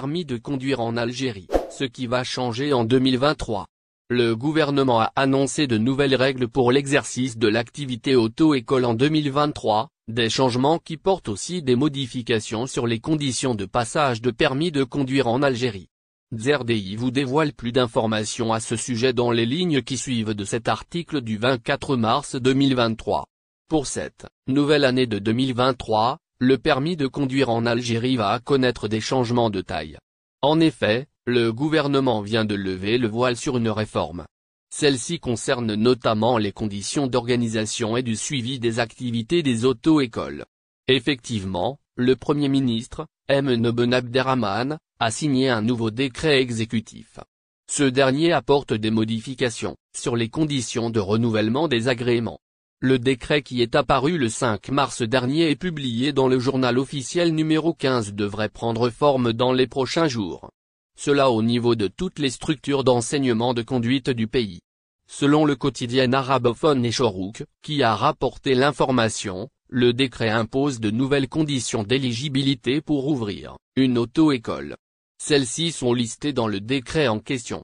permis de conduire en Algérie, ce qui va changer en 2023. Le gouvernement a annoncé de nouvelles règles pour l'exercice de l'activité auto-école en 2023, des changements qui portent aussi des modifications sur les conditions de passage de permis de conduire en Algérie. ZRDI vous dévoile plus d'informations à ce sujet dans les lignes qui suivent de cet article du 24 mars 2023. Pour cette nouvelle année de 2023, le permis de conduire en Algérie va connaître des changements de taille. En effet, le gouvernement vient de lever le voile sur une réforme. Celle-ci concerne notamment les conditions d'organisation et du suivi des activités des auto-écoles. Effectivement, le Premier ministre, Ben Abderrahmane, a signé un nouveau décret exécutif. Ce dernier apporte des modifications sur les conditions de renouvellement des agréments. Le décret qui est apparu le 5 mars dernier et publié dans le journal officiel numéro 15 devrait prendre forme dans les prochains jours. Cela au niveau de toutes les structures d'enseignement de conduite du pays. Selon le quotidien arabophone Echorouk, qui a rapporté l'information, le décret impose de nouvelles conditions d'éligibilité pour ouvrir une auto-école. Celles-ci sont listées dans le décret en question.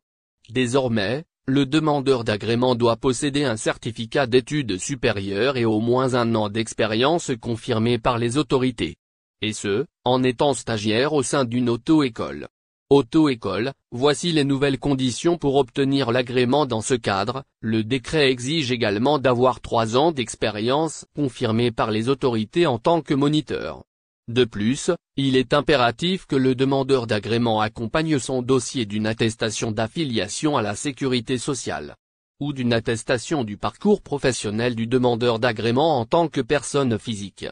Désormais, le demandeur d'agrément doit posséder un certificat d'études supérieures et au moins 1 an d'expérience confirmé par les autorités. Et ce, en étant stagiaire au sein d'une auto-école. Auto-école, voici les nouvelles conditions pour obtenir l'agrément dans ce cadre. Le décret exige également d'avoir 3 ans d'expérience confirmée par les autorités en tant que moniteur. De plus, il est impératif que le demandeur d'agrément accompagne son dossier d'une attestation d'affiliation à la sécurité sociale, ou d'une attestation du parcours professionnel du demandeur d'agrément en tant que personne physique.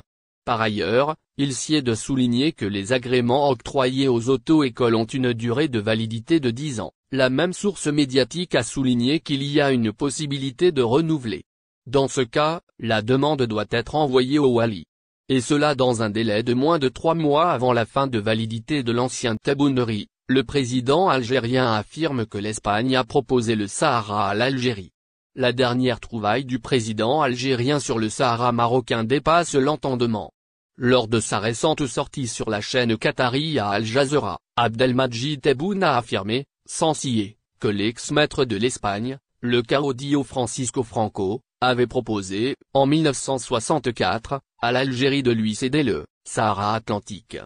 Par ailleurs, il sied de souligner que les agréments octroyés aux auto-écoles ont une durée de validité de 10 ans. La même source médiatique a souligné qu'il y a une possibilité de renouveler. Dans ce cas, la demande doit être envoyée au wali. Et cela dans un délai de moins de 3 mois avant la fin de validité de l'ancien Tebboune. Le président algérien affirme que l'Espagne a proposé le Sahara à l'Algérie. La dernière trouvaille du président algérien sur le Sahara marocain dépasse l'entendement. Lors de sa récente sortie sur la chaîne qatari à Al Jazeera, Abdelmadjid Tebboune a affirmé, sans ciller, que l'ex-maître de l'Espagne, le caudillo Francisco Franco, avait proposé, en 1964, à l'Algérie de lui céder le Sahara Atlantique.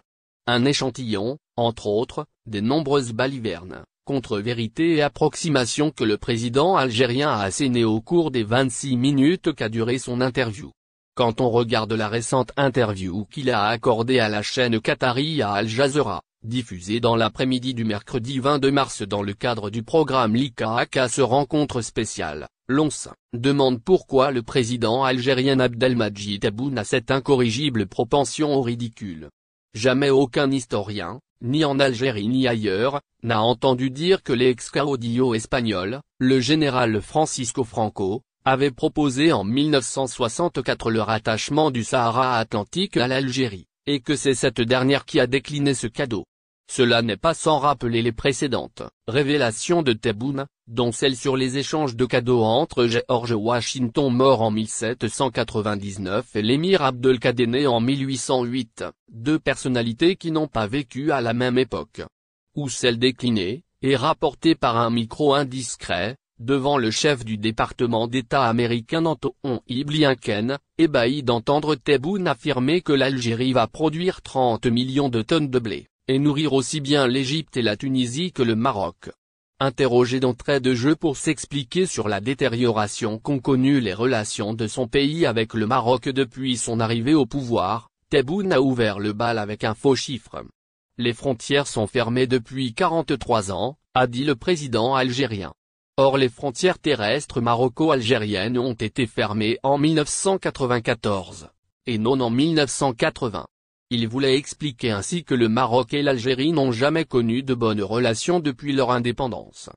Un échantillon, entre autres, des nombreuses balivernes, contre-vérités et approximations que le président algérien a assénées au cours des 26 minutes qu'a duré son interview. Quand on regarde la récente interview qu'il a accordée à la chaîne qatari à Al Jazeera, diffusée dans l'après-midi du mercredi 22 mars dans le cadre du programme l'ICAC se rencontre spéciale, l'on se demande pourquoi le président algérien Abdelmadjid Tebboune a cette incorrigible propension au ridicule. Jamais aucun historien, ni en Algérie ni ailleurs, n'a entendu dire que l'ex-caudillo espagnol, le général Francisco Franco, avait proposé en 1964 le rattachement du Sahara Atlantique à l'Algérie, et que c'est cette dernière qui a décliné ce cadeau. Cela n'est pas sans rappeler les précédentes révélations de Tebboune, dont celle sur les échanges de cadeaux entre George Washington mort en 1799 et l'émir Abdelkader né en 1808, 2 personnalités qui n'ont pas vécu à la même époque. Ou celle déclinée, et rapportée par un micro indiscret, devant le chef du département d'État américain Anthony Blinken, ébahi d'entendre Tebboune affirmer que l'Algérie va produire 30 millions de tonnes de blé, et nourrir aussi bien l'Égypte et la Tunisie que le Maroc. Interrogé d'entrée de jeu pour s'expliquer sur la détérioration qu'ont connue les relations de son pays avec le Maroc depuis son arrivée au pouvoir, Tebboune a ouvert le bal avec un faux chiffre. Les frontières sont fermées depuis 43 ans, a dit le président algérien. Or les frontières terrestres maroco-algériennes ont été fermées en 1994, et non en 1980. Il voulait expliquer ainsi que le Maroc et l'Algérie n'ont jamais connu de bonnes relations depuis leur indépendance.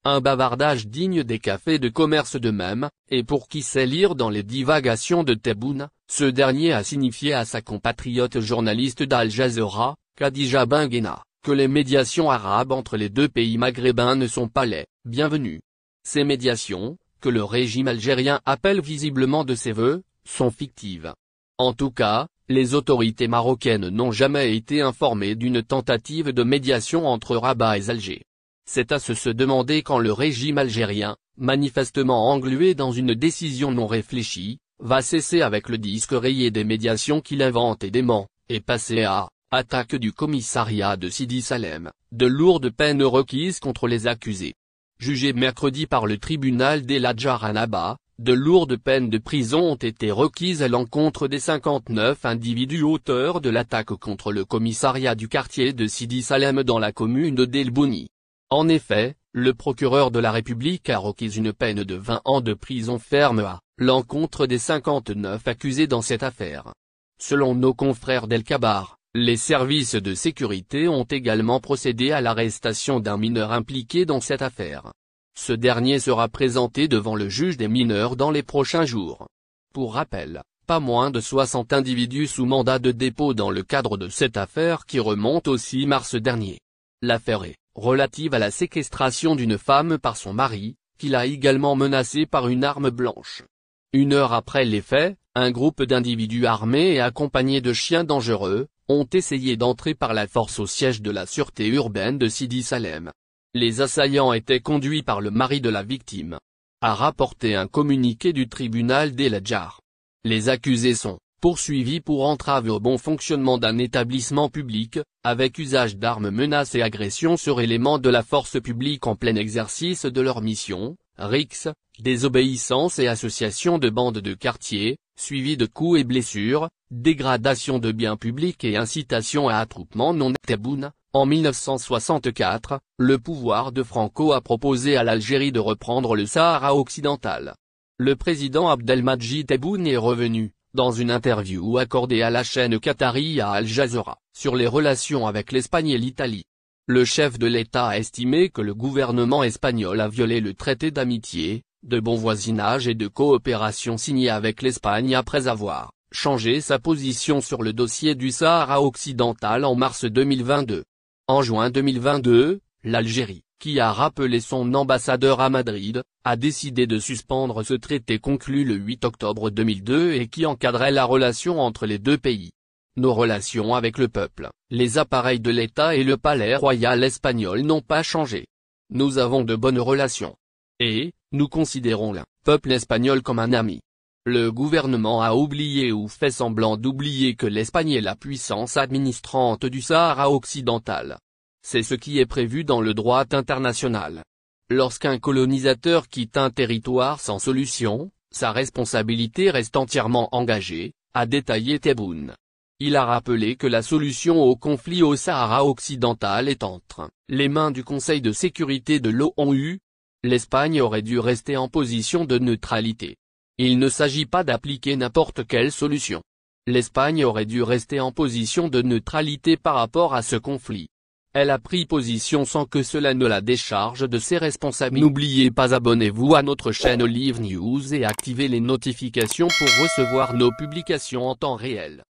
Un bavardage digne des cafés de commerce de même, et pour qui sait lire dans les divagations de Tebboune, ce dernier a signifié à sa compatriote journaliste d'Al Jazeera, Khadija Benguena, que les médiations arabes entre les 2 pays maghrébins ne sont pas les bienvenues. Ces médiations, que le régime algérien appelle visiblement de ses vœux, sont fictives. En tout cas, les autorités marocaines n'ont jamais été informées d'une tentative de médiation entre Rabat et Alger. C'est à se demander quand le régime algérien, manifestement englué dans une décision non réfléchie, va cesser avec le disque rayé des médiations qu'il invente et dément, et passer à attaque du commissariat de Sidi Salem, de lourdes peines requises contre les accusés. Jugés mercredi par le tribunal d'El Hadjar à Rabat, de lourdes peines de prison ont été requises à l'encontre des 59 individus auteurs de l'attaque contre le commissariat du quartier de Sidi Salem dans la commune d'El Bouni. En effet, le procureur de la République a requis une peine de 20 ans de prison ferme à l'encontre des 59 accusés dans cette affaire. Selon nos confrères d'El Kabar, les services de sécurité ont également procédé à l'arrestation d'un mineur impliqué dans cette affaire. Ce dernier sera présenté devant le juge des mineurs dans les prochains jours. Pour rappel, pas moins de 60 individus sous mandat de dépôt dans le cadre de cette affaire qui remonte au 6 mars dernier. L'affaire est relative à la séquestration d'une femme par son mari, qui l'a également menacée par une arme blanche. Une heure après les faits, un groupe d'individus armés et accompagnés de chiens dangereux, ont essayé d'entrer par la force au siège de la sûreté urbaine de Sidi Salem. Les assaillants étaient conduits par le mari de la victime, a rapporté un communiqué du tribunal d'El Hadjar. Les accusés sont poursuivis pour entrave au bon fonctionnement d'un établissement public, avec usage d'armes, menaces et agressions sur éléments de la force publique en plein exercice de leur mission, RICS, désobéissance et association de bandes de quartier, suivi de coups et blessures, dégradation de biens publics et incitation à attroupement non Tebboune. En 1964, le pouvoir de Franco a proposé à l'Algérie de reprendre le Sahara occidental. Le président Abdelmadjid Tebboune est revenu, dans une interview accordée à la chaîne qatari Al Jazeera, sur les relations avec l'Espagne et l'Italie. Le chef de l'État a estimé que le gouvernement espagnol a violé le traité d'amitié, de bon voisinage et de coopération signé avec l'Espagne après avoir changé sa position sur le dossier du Sahara occidental en mars 2022. En juin 2022, l'Algérie, qui a rappelé son ambassadeur à Madrid, a décidé de suspendre ce traité conclu le 8 octobre 2002 et qui encadrait la relation entre les deux pays. Nos relations avec le peuple, les appareils de l'État et le palais royal espagnol n'ont pas changé. Nous avons de bonnes relations. Et, nous considérons le peuple espagnol comme un ami. Le gouvernement a oublié ou fait semblant d'oublier que l'Espagne est la puissance administrante du Sahara occidental. C'est ce qui est prévu dans le droit international. Lorsqu'un colonisateur quitte un territoire sans solution, sa responsabilité reste entièrement engagée, a détaillé Tebboune. Il a rappelé que la solution au conflit au Sahara occidental est entre les mains du Conseil de sécurité de l'ONU. L'Espagne aurait dû rester en position de neutralité. Il ne s'agit pas d'appliquer n'importe quelle solution. L'Espagne aurait dû rester en position de neutralité par rapport à ce conflit. Elle a pris position sans que cela ne la décharge de ses responsabilités. N'oubliez pas, abonnez-vous à notre chaîne Olive News et activez les notifications pour recevoir nos publications en temps réel.